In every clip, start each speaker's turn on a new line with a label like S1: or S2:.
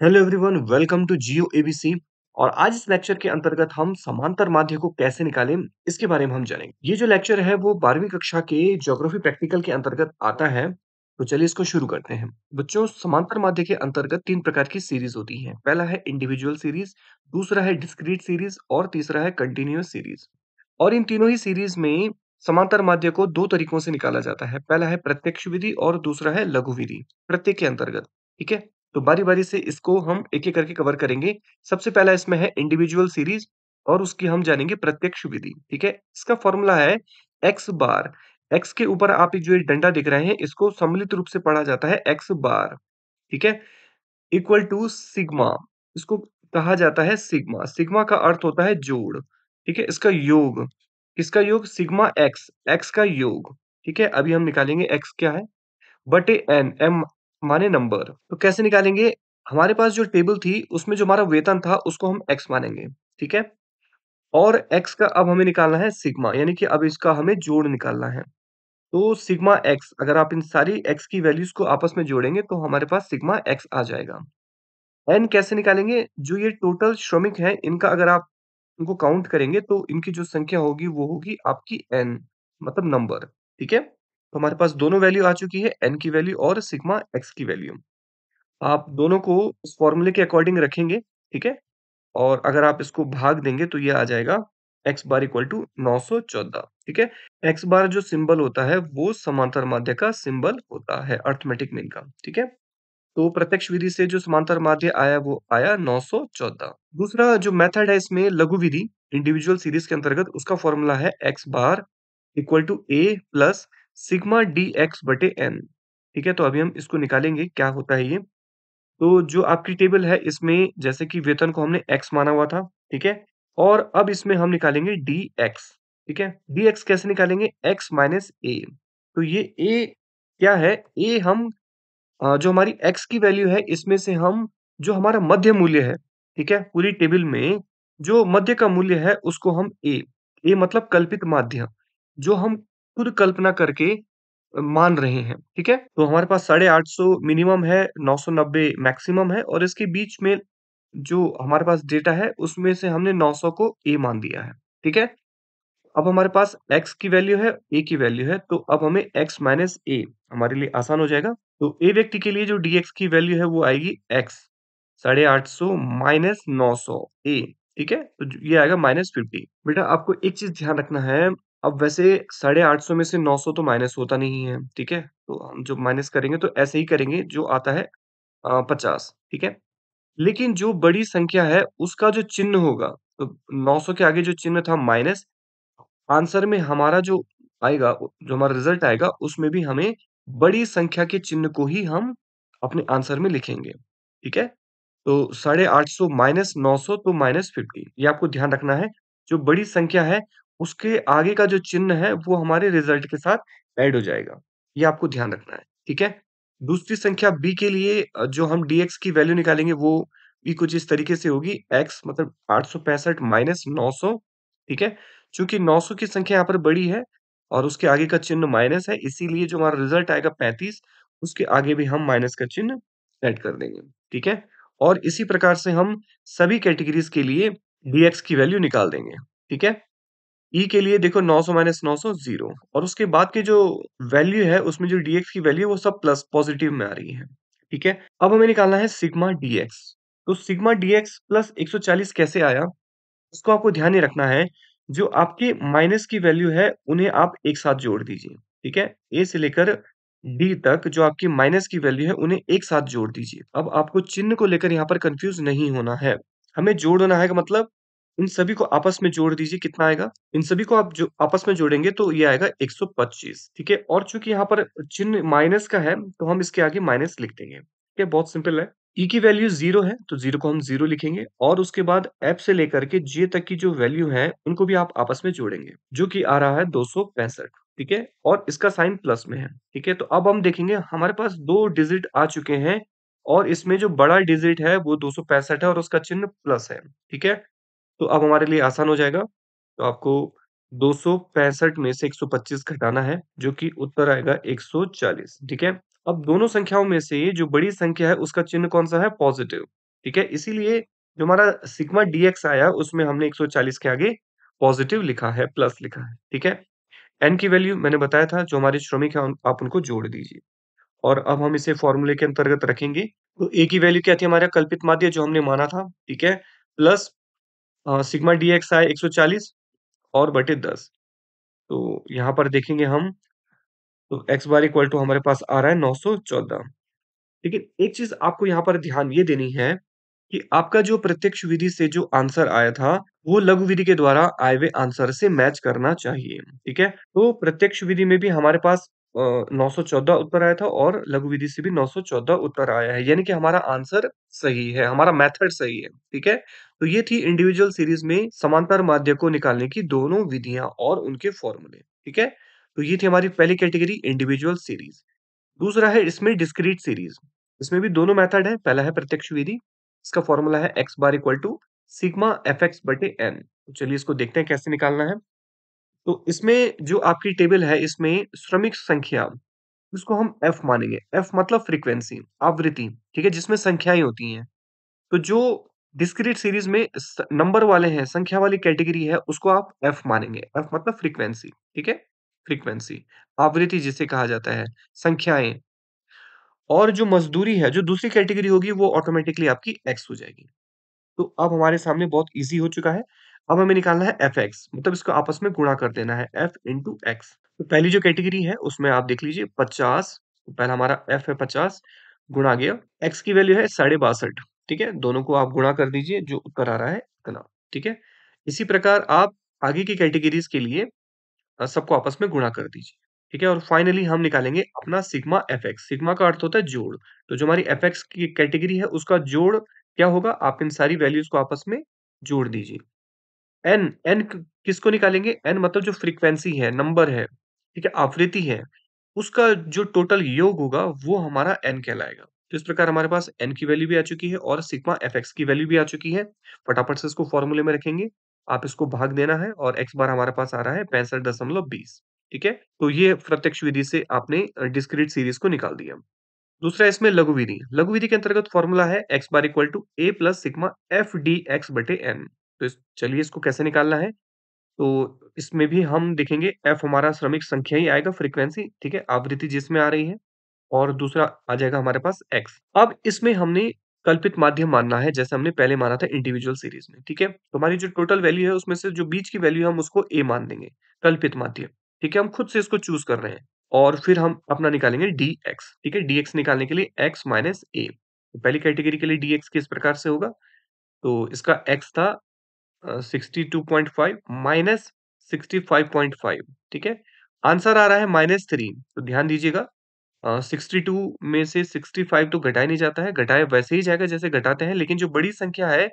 S1: Hello everyone, welcome to Jio ABC. और आज इस लेक्चर के अंतर्गत हम समांतर माध्य को कैसे निकालें इसके बारे में हम जानेंगे। ये जो लेक्चर है वो 12वीं कक्षा के ज्योग्राफी प्रैक्टिकल के अंतर्गत आता है। तो चलिए इसको शुरू करते हैं। बच्चों, समांतर माध्य के अंतर्गत तीन प्रकार की सीरीज होती है। पहला है इंडिविजुअल सीरीज, दूसरा है डिस्क्रीट सीरीज और तीसरा है कंटिन्यूअस सीरीज। और इन तीनों ही सीरीज में समांतर माध्य को दो तरीकों से निकाला जाता है। पहला है प्रत्यक्ष विधि और दूसरा है लघु विधि प्रत्येक के अंतर्गत। ठीक है, तो बारी-बारी से इसको हम एक-एक करके कवर करेंगे। सबसे पहला इसमें है इंडिविजुअल सीरीज और उसकी हम जानेंगे प्रत्यक्ष विधि। ठीक है? इसका फ़ॉर्मूला है x बार। x के ऊपर आप एक जो ये डंडा देख रहे हैं, इसको सम्मिलित रूप से पढ़ा जाता है x बार। ठीक है? Equal to sigma. इसको कहा जाता है सिग्मा। सिग्मा का अर्थ होता है जोड़। ठीक है? इसका योग। किसका योग? सिग्मा x, x का योग। ठीक है? अभी हम निकालेंगे x क्या है? बटे एन, एम माने नंबर। तो कैसे निकालेंगे? हमारे पास जो टेबल थी उसमें जो हमारा वेतन था उसको हम एक्स मानेंगे। ठीक है? और एक्स का अब हमें निकालना है सिग्मा, यानी कि अब इसका हमें जोड़ निकालना है। तो सिग्मा एक्स, अगर आप इन सारी एक्स की वैल्यूज को आपस में जोड़ेंगे तो हमारे पास सिग्मा एक्स आ जाएगा। एन कैसे निकालेंगे? जो ये टोटल श्रमिक हैं इनका अगर आप इनको काउंट करेंगे तो इनकी जो संख्या होगी वो होगी आपकी एन, मतलब नंबर। ठीक है? तो हमारे पास दोनों वैल्यू आ चुकी है, एन की वैल्यू और सिग्मा एक्स की वैल्यू। आप दोनों को उस फ़ॉर्मूले के अकॉर्डिंग रखेंगे, ठीक है? और अगर आप इसको भाग देंगे तो ये आ जाएगा x बार इक्वल टू 914। ठीक है? x बार जो सिंबल होता है वो समांतर माध्य का सिंबल होता है, अरिथमेटिक मीन का। ठीक है? तो प्रत्यक्ष विधि से जो समांतर माध्य आया वो आया 914। दूसरा जो मेथड है इसमें लघु विधि, इंडिविजुअल सीरीज के अंतर्गत, उसका फॉर्मूला है x bar equal to a plus sigma dx बटे n। ठीक है, तो अभी हम इसको निकालेंगे क्या होता है ये। तो जो आपकी टेबल है इसमें जैसे कि वेतन को हमने x माना हुआ था, ठीक है? और अब इसमें हम निकालेंगे dx। ठीक है? dx कैसे निकालेंगे? x minus a। तो ये a क्या है? a हम जो हमारी x की वैल्यू है इसमें से हम जो हमारा मध्य मूल्य है, ठीक है? पूरी टेबल में जो मध्य का मूल्य है उसको हम a मतलब कल्पित माध्य, जो हम खुद कल्पना करके मान रहे हैं, ठीक है? तो हमारे पास 850 मिनिमम है, 990 मैक्सिमम है और इसके बीच में जो हमारे पास डेटा है उसमें से हमने 900 को a मान दिया है, ठीक है? अब हमारे पास x की वैल्यू है, a की वैल्यू है, तो अब हमें x माइनस a हमारे लिए आसान हो जाएगा। तो a व्यक्ति के लिए जो dx की वैल्यू है वो आएगी x 850 माइनस 900 a। ठीक है? तो ये आएगा माइनस 50। बेटा आपको एक चीज़ ध्यान रखना है, अब वैसे 850 में से 900 तो माइनस होता नहीं है, ठीक है? तो हम जो माइनस करेंगे तो ऐसे ही करेंगे जो आता है 50, ठीक है? लेकिन जो बड़ी संख्या है उसका जो चिन्ह होगा, तो 900 के आगे जो चिन्ह था माइनस, आंसर में हमारा जो आएगा, जो हमारा रिज़ल्ट आएगा, उसमें भी हमें बड़ी संख्या के चिन्ह को ही हम अपने आंसर में लिखेंगे। ठीक है? तो 850 माइनस 900 तो माइनस 50, ये आपको ध्यान रखना है। जो बड़ी संख्या है, उसके आगे का जो चिन्ह है, वो हमारे रिज़ल्ट के साथ ऐड हो जाएगा। ये आपको ध्यान रखना है। ठीक है? दूसरी संख्या b के लिए जो हम dx की वैल्यू निकालेंगे, वो भी कुछ इस तरीके से होगी। x मतलब 865 माइनस 900। ठीक है? चूँकि 900 की संख्या यहाँ पर बड़ी है और उसके आगे का चिन्ह माइनस है, इसीलिए जो हमारा रिज़ल्ट आएगा 35, उसके आगे भी हम माइनस का चिन्ह ऐड कर देंगे। ठीक है? और इसी प्रकार से हम सभी कैटेगरीज़ के लिए dx की वैल्यू निकाल देंगे। ठीक है? ई के लिए देखो 900 माइनस 900 0, और उसके बाद के जो वैल्यू है उसमें जो dx की वैल्यू है वो सब प्लस पॉजिटिव में आ रही है। ठीक है? अब हमें निकालना है सिग्मा dx। तो सिग्मा dx प्लस 140 कैसे आया? इसको आपको ध्यान में रखना है, जो आपके माइनस की वैल्यू है, उन्हें आप एक साथ जोड़ दीजिए, ठीक है? A से लेकर D तक जो आपकी माइनस की वैल्यू है, उन्हें एक साथ जोड़ दीजिए। अब आपको चिन्ह को लेकर यहाँ पर कन्फ्यूज़ नहीं होना है। हमें जोड़ना है का मतलब इन सभी को आपस में जोड़ दीजिए, कितना आएगा? इन सभी को आप जो आपस में जोड़ेंगे तो ये आएगा 125, ठीक है? और चूँकि यहाँ पर चिन्ह माइनस का है, तो हम इसके आगे माइनस लिख देंगे। ठीक है? बहुत सिंपल है। ई की वैल्यू 0 है, तो 0 को हम 0 लिखेंगे और उसके बाद एफ से लेकर के जे तक की जो वैल्यू है, उनको भी आप आपस में जोड़ेंगे, जो कि आ रहा है 265, ठीक है? और इसका साइन प्लस में है, ठीक है? तो अब हम देखेंगे हमारे पास 2 डिजिट आ चुके हैं और इसमें जो बड़ा डिजिट है वो 265 है और उसका चिन्ह प्लस है, ठीक है? तो अब हमारे लिए आसान हो जाएगा। तो आपको 265 में से 125 घटाना है, जो कि उत्तर आएगा 140, ठीक है? अब दोनों संख्याओं में से जो बड़ी संख्या है उसका चिन्ह कौन-सा है? पॉज़िटिव। ठीक है? इसीलिए जो हमारा सिग्मा डीएक्स आया उसमें हमने 140 के आगे पॉज़िटिव लिखा है, प्लस लिखा है, ठीक है? एन की वैल्यू मैंने बताया था जो हमारे श्रमिक हैं आप उनको जोड़ दीजिए और अब हम इसे फ़ॉर्मूले के अंतर्गत रखेंगे। तो ए की वैल्यू क्या थी हमारा कल्पित माध्य जो हमने माना था, ठीक है? प्लस सिग्मा डीएक्स आया 140 और बटे 10। तो यहाँ पर देखेंगे हम तो x बार इक्वल टू हमारे पास आ रहा है 914। लेकिन एक चीज़ आपको यहाँ पर ध्यान ये देनी है कि आपका जो प्रत्यक्ष विधि से जो आंसर आया था, वो लघु विधि के द्वारा आए हुए आंसर से मैच करना चाहिए, ठीक है? तो प्रत्यक्ष विधि में भी हमारे पास 914 उत्तर आया था और लघु विधि से भी 914 उत्तर आया है, यानी कि हमारा आंसर सही है, हमारा मेथड सही है, ठीक है? तो ये थी इंडिविजुअल सीरीज़ में समांतर माध्य को निकालने की दोनों विधियाँ और उनके फॉर्मूले, ठीक है? तो ये थी हमारी पहली कैटेगरी इंडिविजुअल सीरीज़। दूसरा है इसमें डिस्क्रीट सीरीज। इसमें भी दोनों मेथड है। पहला है प्रत्यक्ष विधि। इसका फॉर्मूला है x bar equal to sigma fx बटे n। तो चलिए इसको देखते हैं कैसे निकालना है। तो इसमें जो आपकी टेबल है इसमें श्रमिक संख्या इसको हम f मानेंगे। f मतलब फ्रीक्वेंसी, आवृत्ति, ठीक है? जिसमें संख्याएं होती हैं। तो जो डिस्क्रीट सीरीज में नंबर वाले हैं, संख्या वाली कैटेगरी है उसको आप f मानेंगे। f मतलब फ्रीक्वेंसी, ठीक है? फ्रीक्वेंसी, आवृत्ति जिसे कहा जाता है, संख्याएं और जो मज़दूरी है, जो दूसरी कैटेगरी होगी वो ऑटोमैटिकली आपकी एक्स हो जाएगी। तो अब हमारे सामने बहुत ईज़ी हो चुका है। अब हमें निकालना है एफएक्स मतलब इसको आपस में गुणा कर देना है एफ इंटू एक्स। तो पहली जो कैटेगरी है उसमें आप देख लीजिए 50 तो पहला हमारा एफ है 50 गुणा गया, एक्स की वैल्यू है 62.5 ठीक है? दोनों को आप गुणा कर दीजिए जो उत्तर आ रहा है इतना, ठीक है? इसी प्रकार आप आगे की कैटेगरीज़ के लिए सबको आपस में गुणा कर दीजिए, ठीक है? और फाइनली हम निकालेंगे अपना सिग्मा एफएक्स, सिग्मा का अर्थ होता है जोड़, तो जो हमारी एफएक्स की कैटेगरी है उसका जोड़ क्या होगा? आप इन सारी वैल्यूज़ को आपस में जोड़ दीजिए। एन एन किसको निकालेंगे? एन मतलब जो फ्रीक्वेंसी है, नंबर है, ठीक है? आवृत्ति है, उसका जो टोटल योग होगा वो हमारा एन कहलाएगा। तो इस प्रकार हमारे पास एन की वैल्यू भी आ चुकी है और सिग्मा एफएक्स की वैल्यू भी आ चुकी है। फटाफट से इसको फॉर्मूले में रखेंगे। आप इसको भाग देना है और एक्स बार हमारे पास आ रहा है 65.20 ठीक है? तो ये प्रत्यक्ष विधि से आपने डिस्क्रीट सीरीज को निकाल दिया। दूसरा इसमें लघु विधि। लघु विधि के अंतर्गत फॉर्मूला है x bar equal to a plus sigma F D X बटे n। तो चलिए इसको कैसे निकालना है? तो इसमें भी हम देखेंगे f हमारा श्रमिक संख्या ही आएगा फ्रीक्वेंसी, ठीक है? आवृत्ति जिसमें आ रही है और दूसरा आ जाएगा हमारे पास x। अब इसमें हमने कल्पित माध्यम मानना है जैसे हमने पहले माना था इंडिविजुअल सीरीज में, ठीक है? तो हमारी जो टोटल वैल्यू है उसमें से जो बीच की वैल्यू है हम उसको a मान देंगे, कल्पित माध्यम, ठीक है? हम खुद से इसको चूज़ कर रहे हैं और फिर हम अपना निकालेंगे dx, ठीक है? dx निकालने के लिए x माइनस a। तो पहली कैटेगरी के लिए dx किस प्रकार से होगा? तो इसका x था 62.5 माइनस 65.5 ठीक है? आंसर आ रहा है -3 तो ध्यान दीजिएगा 62 में से 65 तो घटाया नहीं जाता है, घटाया वैसे ही जाएगा जैसे घटाते हैं, लेकिन जो बड़ी संख्या है,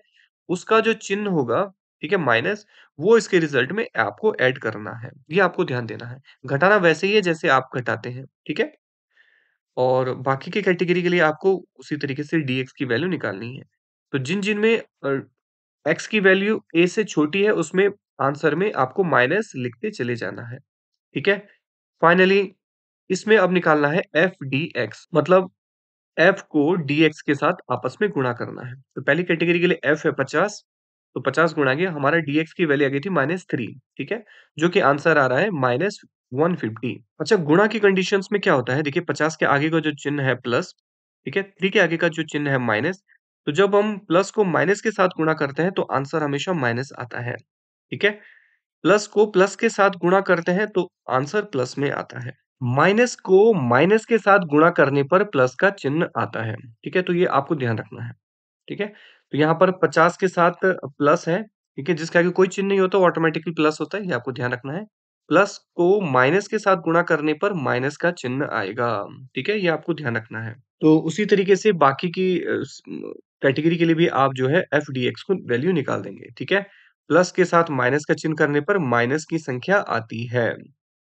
S1: उसका जो चिन्ह होगा, ठीक है, माइनस, वो इसके रिज़ल्ट में आपको ऐड करना है। ये आपको ध्यान देना है। घटाना वैसे ही है जैसे आप घटाते हैं, ठीक है? और बाकी की कैटेगरी के लिए आपको उसी तरीके से dx की वैल्यू निकालनी है। तो जिन-जिन में x की वैल्यू a से छोटी है, उसमें आंसर में आपको माइनस लिखते चले जाना है, ठीक है? फाइनली इसमें अब निकालना है एफ डी एक्स मतलब f को dx के साथ आपस में गुणा करना है। तो पहली कैटेगरी के लिए f है 50 तो 50 गुणा गया हमारा dx की वैल्यू आ गई थी -3 ठीक है? जो कि आंसर आ रहा है -150। अच्छा गुणा की कंडीशंस में क्या होता है देखिए 50 के आगे का जो चिन्ह है प्लस, ठीक है? 3 के आगे का जो चिन्ह है माइनस, तो जब हम प्लस को माइनस के साथ गुणा करते हैं तो आंसर हमेशा माइनस आता है, ठीक है? प्लस को प्लस के साथ गुणा करते हैं तो आंसर प्लस में आता है। माइनस को माइनस के साथ गुणा करने पर प्लस का चिन्ह आता है, ठीक है? तो ये आपको ध्यान रखना है, ठीक है? तो यहाँ पर 50 के साथ प्लस है, ठीक है? जिसके आगे कोई चिन्ह नहीं होता वो ऑटोमैटिकली प्लस होता है, ये आपको ध्यान रखना है। प्लस को माइनस के साथ गुणा करने पर माइनस का चिन्ह आएगा, ठीक है? ये आपको ध्यान रखना है। तो उसी तरीके से बाकी की कैटेगरी के लिए भी आप जो है एफ डी एक्स को वैल्यू निकाल देंगे, ठीक है? प्लस के साथ माइनस का चिन्ह करने पर माइनस की संख्या आती है।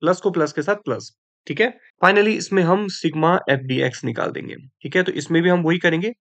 S1: प्लस को प्लस के साथ प्लस, ठीक है? फाइनली इसमें हम सिग्मा एफडीएक्स निकाल देंगे, ठीक है? तो इसमें भी हम वही करेंगे,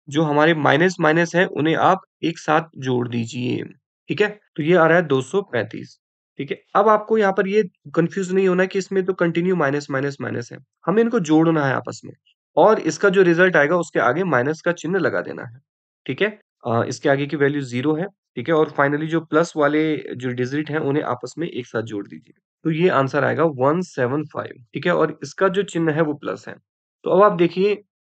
S1: जो हमारे माइनस-माइनस है उन्हें आप एक साथ जोड़ दीजिए, ठीक है? तो ये आ रहा है 235, ठीक है? अब आपको यहाँ पर ये कन्फ्यूज़ नहीं होना है कि इसमें तो कंटिन्यू माइनस-माइनस-माइनस है। हमें इनको जोड़ना है आपस में और इसका जो रिज़ल्ट आएगा उसके आगे माइनस का चिन्ह लगा देना है। ठीक है? इसके आगे की वैल्यू 0 है, ठीक है? और फाइनली जो प्लस वाले जो डिजिट हैं, उन्हें आपस में एक साथ जोड़ दीजिए। तो ये आंसर आएगा 175, ठीक है? और इसका जो चिन्ह है वो प्लस है। तो अब आप देखिए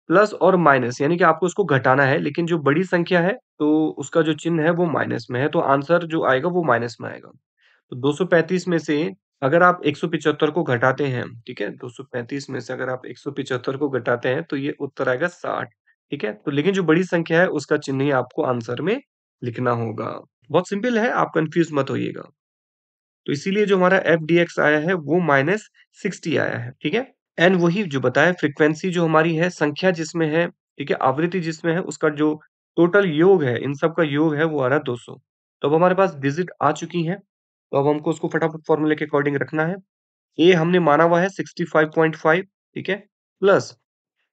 S1: प्लस और माइनस यानी कि आपको उसको घटाना है, लेकिन जो बड़ी संख्या है, तो उसका जो चिन्ह है वो माइनस में है, तो आंसर जो आएगा वो माइनस में आएगा। तो 235 में से अगर आप 175 को घटाते हैं, ठीक है? 235 में से अगर आप 175 को घटाते हैं, तो ये उत्तर आएगा 60, ठीक है? तो लेकिन जो बड़ी संख्या है, उसका चिन्ह ही आपको आंसर में लिखना होगा। बहुत सिंपल है, आप कन्फ्यूज़ मत होइएगा। तो इसीलिए जो हमारा एफडीएक्स आया है, वो -60 आया है, ठीक है? एन वही जो बताया फ्रीक्वेंसी जो हमारी है, संख्या जिसमें है, ठीक है? आवृत्ति जिसमें है, उसका जो टोटल योग है, इन सब का योग है, वो आ रहा है 200। तो अब हमारे पास डिजिट आ चुकी हैं, तो अब हमको उसको फटाफट फ़ॉर्मूले के अकॉर्डिंग रखना है। ए हमने माना हुआ है 65.5, ठीक है? प्लस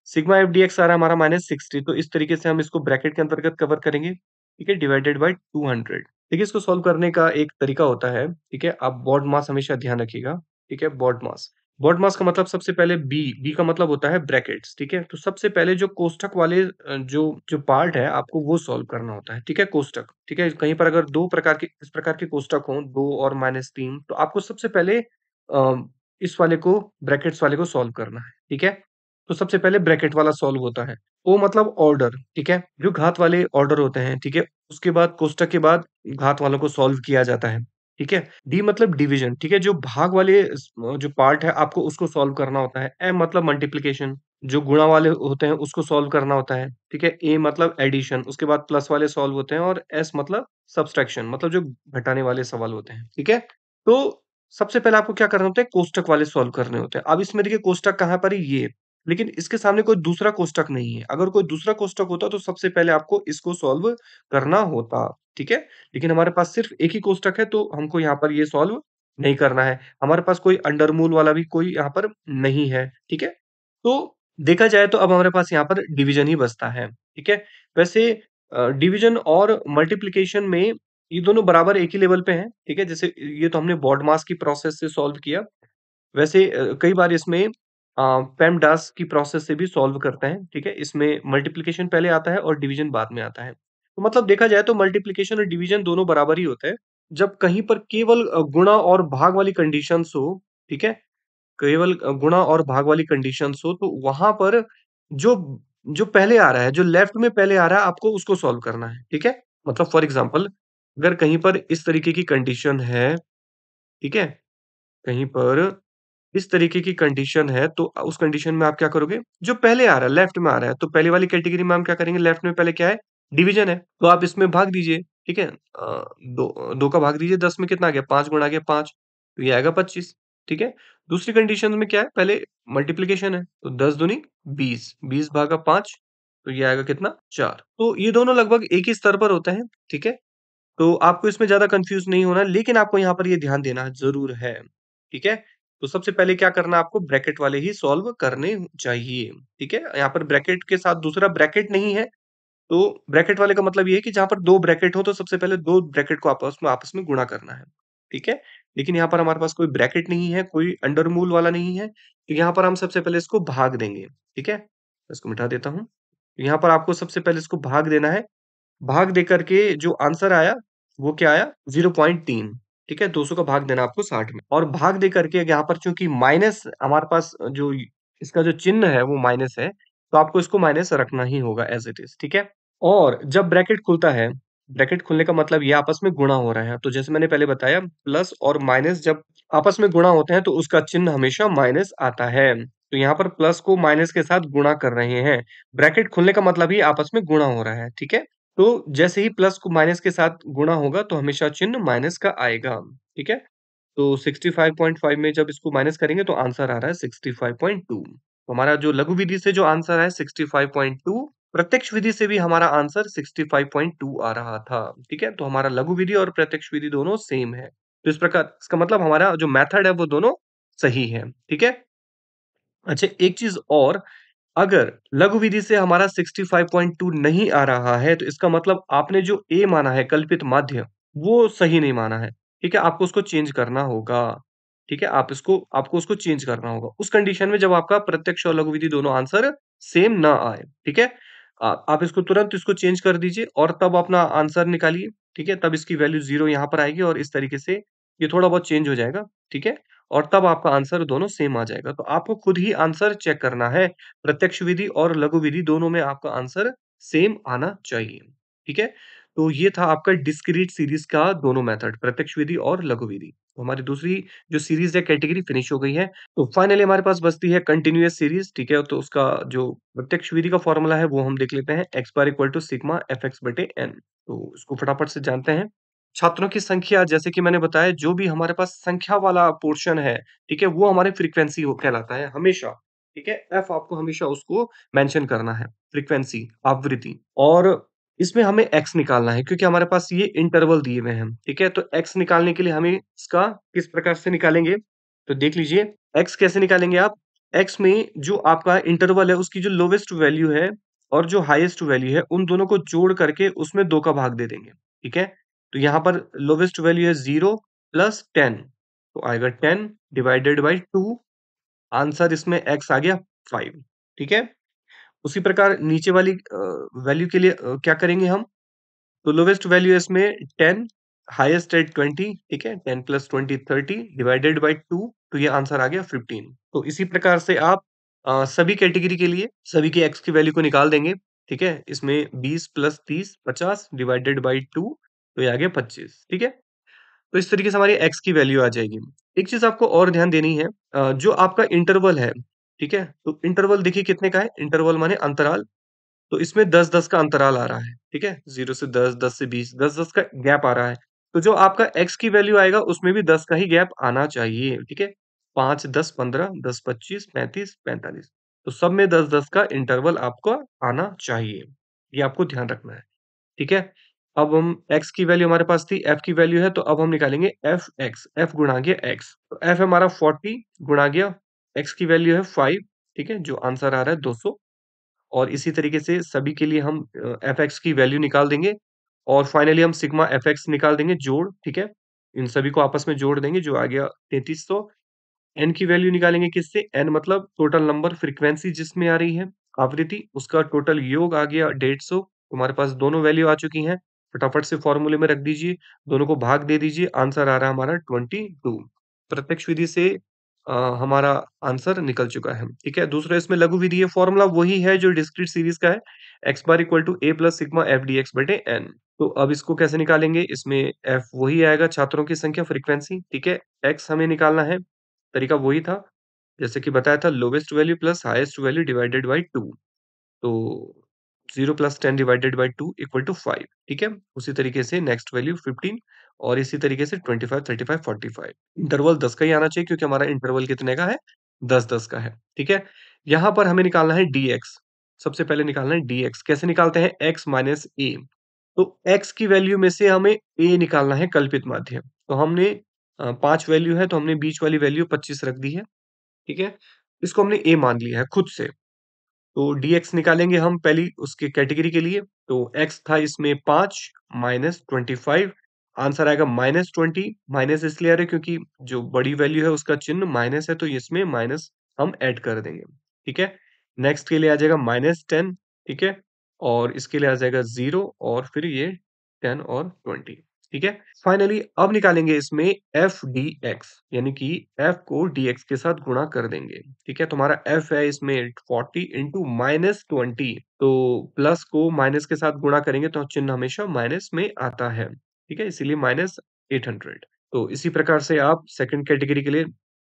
S1: सिग्मा एफडीएक्स आ रहा है हमारा -60, तो इस तरीके से हम इसको ब्रैकेट के अंतर्गत कवर करेंगे, ठीक है? Divided by 200। देखिए, इसको सॉल्व करने का एक तरीका होता है, ठीक है? आप बॉड मास हमेशा ध्यान रखिएगा, ठीक है? बॉड मास। बॉड मास का मतलब सबसे पहले बी का मतलब होता है ब्रैकेट्स, ठीक है? तो सबसे पहले जो कोष्ठक वाले जो जो पार्ट है, आपको वो सॉल्व करना होता है, ठीक है? कोष्ठक, ठीक है? कहीं पर अगर 2 प्रकार के इस प्रकार के कोष्ठक हों, 2 और -3, तो आपको सबसे पहले इस वाले को ब्रैकेट्स वाले को सॉल्व करना है, ठीक है? तो सबसे पहले ब्रैकेट वाला सॉल्व होता है। ओ मतलब ऑर्डर, ठीक है? जो घात वाले ऑर्डर होते हैं, ठीक है? उसके बाद कोष्ठक के बाद घात वालों को सॉल्व किया जाता है, ठीक है? डी मतलब डिवीज़न, ठीक है? जो भाग वाले जो पार्ट है आपको उसको सॉल्व करना होता है। एम मतलब मल्टिप्लिकेशन, जो गुणा वाले होते हैं उसको सॉल्व करना होता है, ठीक है? ए मतलब एडिशन, उसके बाद प्लस वाले सॉल्व होते हैं और एस मतलब सब्ट्रैक्शन मतलब जो घटाने वाले सवाल होते हैं, ठीक है? तो सबसे पहले आपको क्या करना होता है कोष्ठक वाले सॉल्व करने होते हैं। अब इसमें देखिए कोष्ठक कहाँ पर है ये, लेकिन इसके सामने कोई दूसरा कोष्ठक नहीं है। अगर कोई दूसरा कोष्ठक होता तो सबसे पहले आपको इसको सॉल्व करना होता, ठीक है? लेकिन हमारे पास सिर्फ़ एक ही कोष्ठक है तो हमको यहाँ पर ये सॉल्व नहीं करना है। हमारे पास कोई अंडरमूल वाला भी कोई यहाँ पर नहीं है, ठीक है? तो देखा जाए तो अब हमारे पास यहाँ पर डिवीज़न ही बचता है, ठीक है? वैसे डिवीज़न और मल्टिप्लिकेशन में ये दोनों बराबर एक ही लेवल पे हैं, ठीक है? जैसे ये तो हमने BODMAS की प्रोसेस से सॉल्व किया। वैसे कई बार इसमें PEMDAS की प्रोसेस से भी सॉल्व करते हैं, ठीक है? इसमें मल्टिप्लिकेशन पहले आता है और डिवीज़न बाद में आता है। तो मतलब देखा जाए तो मल्टिप्लिकेशन और डिवीज़न दोनों बराबर ही होते हैं। जब कहीं पर केवल गुणा और भाग वाली कंडीशंस हो, ठीक है? केवल गुणा और भाग वाली कंडीशंस हो, तो वहाँ पर जो जो पहले आ रहा है, जो लेफ्ट में पहले आ रहा है, आपको उसको सॉल्व करना है, ठीक है? मतलब फॉर एग्ज़ाम्पल अगर कहीं पर इस तरीके की कंडीशन है, ठीक है? कहीं पर इस तरीके की कंडीशन है, तो उस कंडीशन में आप क्या करोगे? जो पहले आ रहा है, लेफ्ट में आ रहा है, तो पहले वाली कैटेगरी में हम क्या करेंगे? लेफ्ट में पहले क्या है? डिवीज़न है, तो आप इसमें भाग दीजिए, ठीक है? 2 का भाग दीजिए, 10 में कितना आ गया? 5 गुणा गया 5, तो ये आएगा 25, ठीक है? दूसरी कंडीशन में क्या है? पहले मल्टिप्लिकेशन है, तो 10 दूनी 20, 20 भागा 5, तो ये आएगा कितना? 4। तो ये दोनों लगभग एक ही स्तर पर होते हैं, ठीक है? तो आपको इसमें ज़्यादा कन्फ्यूज़ नहीं होना, लेकिन आपको यहाँ पर ये ध्यान देना ज़रूर है, ठीक है? तो सबसे पहले क्या करना है आपको ब्रैकेट वाले ही सॉल्व करने चाहिए, ठीक है? यहाँ पर ब्रैकेट के साथ दूसरा ब्रैकेट नहीं है, तो ब्रैकेट वाले का मतलब ये है कि जहाँ पर 2 ब्रैकेट हो तो सबसे पहले 2 ब्रैकेट को आपस में गुणा करना है, ठीक है? लेकिन यहाँ पर हमारे पास कोई ब्रैकेट नहीं है, कोई अंडरमूल वाला नहीं है, तो यहाँ पर हम सबसे पहले इसको भाग देंगे, ठीक है? इसको मिटा देता हूँ। यहाँ पर आपको सबसे पहले इसको भाग देना है। भाग देकर के जो आंसर आया, वो क्या आया 0.3 ठीक है? 200 का भाग देना आपको 60 में और भाग दे करके यहाँ पर चूँकि माइनस हमारे पास जो इसका जो चिन्ह है वो माइनस है, तो आपको इसको माइनस रखना ही होगा एज़ इट इज़, ठीक है? और जब ब्रैकेट खुलता है, ब्रैकेट खुलने का मतलब ये आपस में गुणा हो रहे हैं, तो जैसे मैंने पहले बताया प्लस और माइनस जब आपस में गुणा होते हैं, तो उसका चिन्ह हमेशा माइनस आता है। तो यहाँ पर प्लस को माइनस के साथ गुणा कर रहे हैं। ब्रैकेट खुलने का मतलब ही आपस में गुणा हो रहा है, ठीक है? तो जैसे ही प्लस को माइनस के साथ गुणा होगा तो हमेशा चिन्ह माइनस का आएगा, ठीक है? तो 65.5 में जब इसको माइनस करेंगे तो आंसर आ रहा है 65.2 तो हमारा जो लघु विधि से जो आंसर है 65.2 प्रत्यक्ष विधि से भी हमारा आंसर 65.2 आ रहा था, ठीक है? तो हमारा लघु विधि और प्रत्यक्ष विधि दोनों सेम है। तो इस प्रकार इसका मतलब हमारा जो मेथड है वो दोनों सही है, ठीक है? अच्छा एक चीज़ और अगर लघु विधि से हमारा 65.2 नहीं आ रहा है, तो इसका मतलब आपने जो ए माना है कल्पित माध्य, वो सही नहीं माना है, ठीक है? आपको उसको चेंज करना होगा, ठीक है? आपको उसको चेंज करना होगा। उस कंडीशन में जब आपका प्रत्यक्ष और लघु विधि दोनों आंसर सेम ना आए, ठीक है? आप इसको तुरंत इसको चेंज कर दीजिए और तब अपना आंसर निकालिए, ठीक है? तब इसकी वैल्यू 0 यहाँ पर आएगी और इस तरीके से ये थोड़ा बहुत चेंज हो जाएगा, ठीक है? और तब आपका आंसर दोनों सेम आ जाएगा। तो आपको खुद ही आंसर चेक करना है, प्रत्यक्ष विधि और लघु विधि दोनों में आपका आंसर सेम आना चाहिए, ठीक है? तो ये था आपका डिस्क्रीट सीरीज़ का दोनों मेथड, प्रत्यक्ष विधि और लघु विधि। तो हमारी दूसरी जो सीरीज़ है कैटेगरी फिनिश हो गई है। तो फाइनली हमारे पास बचती है कंटीन्यूअस सीरीज़, ठीक है? तो उसका जो प्रत्यक्ष विधि का फ़ॉर्मूला है वो हम देख लेते हैं, x bar equal to sigma fx बटे n। तो इसको फटाफट से जानते हैं। छात्रों की संख्या जैसे कि मैंने बताया जो भी हमारे पास संख्या वाला पोर्शन है, ठीक है? वो हमारी फ्रीक्वेंसी हो कहलाता है हमेशा, ठीक है? f आपको हमेशा उसको मेंशन करना है, फ्रीक्वेंसी, आवृत्ति और इसमें हमें x निकालना है क्योंकि हमारे पास ये इंटरवल दिए हुए हैं, ठीक है? तो x निकालने के लिए हमें इसका किस प्रकार से निकालेंगे? तो देख लीजिए, x कैसे निकालेंगे आप? x में जो आपका इंटरवल है उसकी जो लोवेस्ट वैल्यू है और जो हाईएस्ट वैल्यू है, उन दोनों को जोड़ करके उसमें 2 का भाग दे देंगे, ठीक है? तो यहाँ पर लोवेस्ट वैल्यू है 0 प्लस 10 तो आएगा 10 डिवाइडेड बाय 2 आंसर इसमें x आ गया 5 ठीक है? उसी प्रकार नीचे वाली वैल्यू के लिए क्या करेंगे हम? तो लोवेस्ट वैल्यू है इसमें 10 हाईएस्ट है 20 ठीक है? 10 प्लस 20 30 डिवाइडेड बाय 2 तो ये आंसर आ गया 15 तो इसी प्रकार से आप सभी कैटेगरी के लिए सभी के x की वैल्यू को निकाल देंगे, ठीक है? इसमें 20 प्लस 30 50 डिवाइडेड बाय 2 तो ये आ गया 25 ठीक है? तो इस तरीके से हमारी x की वैल्यू आ जाएगी। एक चीज़ आपको और ध्यान देनी है जो आपका इंटरवल है, ठीक है? तो इंटरवल देखिए कितने का है? इंटरवल माने अंतराल तो इसमें 10-10 का अंतराल आ रहा है, ठीक है? 0 से 10, 10 से 20, 10-10 का गैप आ रहा है। तो जो आपका x की वैल्यू आएगा उसमें भी 10 का ही गैप आना चाहिए, ठीक है? 5, 10, 15, 10, 25, 35, 45 तो सब में 10-10 का इंटरवल आपका आना चाहिए। ये आपको ध्यान रखना है, ठीक है? अब हम x की वैल्यू हमारे पास थी, f की वैल्यू है तो अब हम निकालेंगे fx, f गुणा गया x। तो f हमारा 40 गुणा गया x की वैल्यू है 5 ठीक है? जो आंसर आ रहा है 200 और इसी तरीके से सभी के लिए हम fx की वैल्यू निकाल देंगे और फाइनली हम सिग्मा fx निकाल देंगे जोड़, ठीक है? इन सभी को आपस में जोड़ देंगे जो आ गया 3300 n की वैल्यू निकालेंगे किससे? n मतलब टोटल नंबर फ्रीक्वेंसी जिसमें आ रही है, आवृत्ति उसका टोटल योग आ गया 150 तुम्हारे पास दोनों वैल्यू आ चुकी हैं। फटाफट से फॉर्मूले में रख दीजिए, दोनों को भाग दे दीजिए, आंसर आ रहा है हमारा 22 प्रत्यक्ष विधि से हमारा आंसर निकल चुका है, ठीक है? दूसरा इसमें लघु विधि है, फॉर्मूला वही है जो डिस्क्रीट सीरीज़ का है, x bar equal to a plus sigma f dx बटे n। तो अब इसको कैसे निकालेंगे? इसमें f वही आएगा छात्रों की संख्या फ्रीक्वेंसी, ठीक है? x हमें निकालना है, तरीका वही था, जैसे कि बताया था lowest value plus highest value divided by 2 तो 0 plus 10 divided by 2 equal to 5 ठीक है? उसी तरीके से नेक्स्ट वैल्यू 15 और इसी तरीके से 25, 35, 45 इंटरवल 10 का ही आना चाहिए क्योंकि हमारा इंटरवल कितने का है? 10-10 का है, ठीक है? यहाँ पर हमें निकालना है dx सबसे पहले निकालना है dx कैसे निकालते हैं? x माइनस a तो x की वैल्यू में से हमें a निकालना है कल्पित माध्य। तो हमने 5 वैल्यू है तो हमने बीच वाली वैल्यू 25 रख दी है, ठीक है? इसको हमने a मान लिया है खुद से। तो dx निकालेंगे हम पहली उसके कैटेगरी के लिए, तो x था इसमें 5 माइनस 25 आंसर आएगा -20 माइनस इसलिए आ रहा है क्योंकि जो बड़ी वैल्यू है उसका चिन्ह माइनस है तो इसमें माइनस हम ऐड कर देंगे, ठीक है? नेक्स्ट के लिए आ जाएगा -10 ठीक है? और इसके लिए आ जाएगा 0 और फिर ये 10 और 20 ठीक है? फाइनली अब निकालेंगे इसमें एफ डी एक्स यानी कि एफ को dx के साथ गुणा कर देंगे, ठीक है? तो हमारा एफ है इसमें 40 इंटू -20 तो प्लस को माइनस के साथ गुणा करेंगे तो चिन्ह हमेशा माइनस में आता है, ठीक है? इसीलिए -800 तो इसी प्रकार से आप सेकंड कैटेगरी के लिए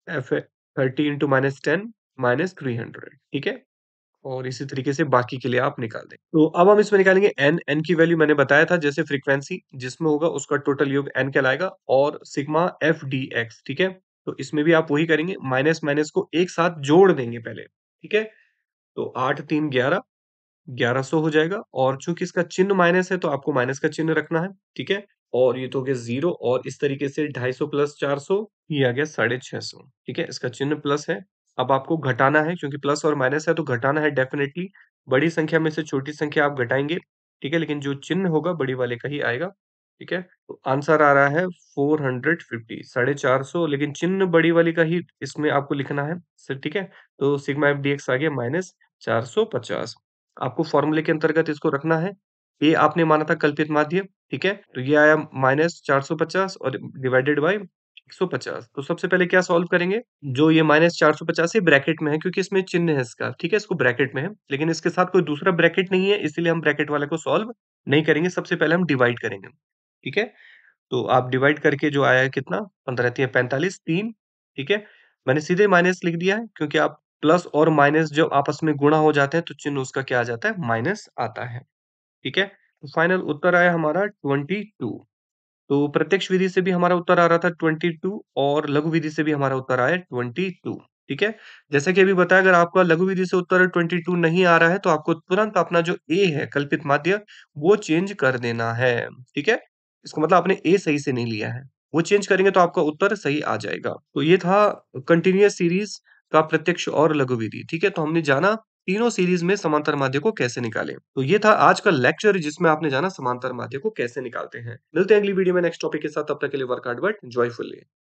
S1: एफ 30 इंटू -10 -300 ठीक है? और इसी तरीके से बाकी के लिए आप निकाल दें। तो अब हम इसमें निकालेंगे n, n की वैल्यू मैंने बताया था जैसे फ्रीक्वेंसी जिसमें होगा उसका टोटल योग n कहलाएगा और सिग्मा f dx ठीक है? तो इसमें भी आप वही करेंगे माइनस-माइनस को एक साथ जोड़ देंगे पहले, ठीक है? तो 8 3 11 1100 हो जाएगा और चूँकि इसका चिन्ह माइनस है तो आपको माइनस का चिन्ह रखना है, ठीक है? और ये तो हो गया 0 और इस तरीके से 250 प्लस 400 ये आ गया 650 ठीक है? इसका चिन्ह प्लस है। अब आपको घटाना है क्योंकि प्लस और माइनस है तो घटाना है डेफ़िनेटली। बड़ी संख्या में से छोटी संख्या आप घटाएँगे, ठीक है? लेकिन जो चिन्ह होगा बड़ी वाले का ही आएगा, ठीक है? तो आंसर आ रहा है 450 450 लेकिन चिन्ह बड़ी वाली का ही इसमें आपको लिखना है, ठीक है? तो सिग्मा एफ डीएक्स आ गया -450 आपको फ़ॉर्मूले के अंतर्गत इसको रखना है। ए आपने माना था कल्पित माध्य, ठीक है? तो ये आया -450 और डिवाइडेड बाय 150। तो सबसे पहले क्या सॉल्व करेंगे? जो ये -450 है ब्रैकेट में है क्योंकि इसमें चिन्ह है इसका, ठीक है? इसको ब्रैकेट में है, लेकिन इसके साथ कोई दूसरा ब्रैकेट नहीं है इसीलिए हम ब्रैकेट वाले को सॉल्व नहीं करेंगे। सबसे पहले हम डिवाइड करेंगे, ठीक है? तो आप डिवाइड करके जो आया है कितना 15 तिया 45 3 ठीक है? मैंने सीधे माइनस लिख दिया है क्योंकि आप प्लस और माइनस जब आपस में गुणा हो जाते हैं तो चिन्ह उसका क्या आ जाता है? माइनस आता है, ठीक है? तो फाइनल उत्तर आया हमारा 22। तो प्रत्यक्ष विधि से भी हमारा उत्तर आ रहा था 22 और लघु विधि से भी हमारा उत्तर आया 22, ठीक है? जैसा कि अभी बताया अगर आपका लघु विधि से उत्तर 22 नहीं आ रहा है तो आपको तुरंत अपना जो ए है कल्पित माध्य वो चेंज कर देना है, ठीक है? इसका मतलब आपने ए सही से नहीं लिया है। वो चेंज करेंगे तो आपका उत्तर सही आ जाएगा। तो ये था कंटीन्यूअस सीरीज़ का प्रत्यक्ष और लघु विधि, ठीक है? तो हमने जाना तीनों सीरीज़ में समांतर माध्य को कैसे निकालें। तो ये था आज का लेक्चर जिसमें आपने जाना समांतर माध्य को कैसे निकालते हैं। मिलते हैं अगली वीडियो में नेक्स्ट टॉपिक के साथ, तब तक के लिए वर्क हार्ड बट जॉयफुली।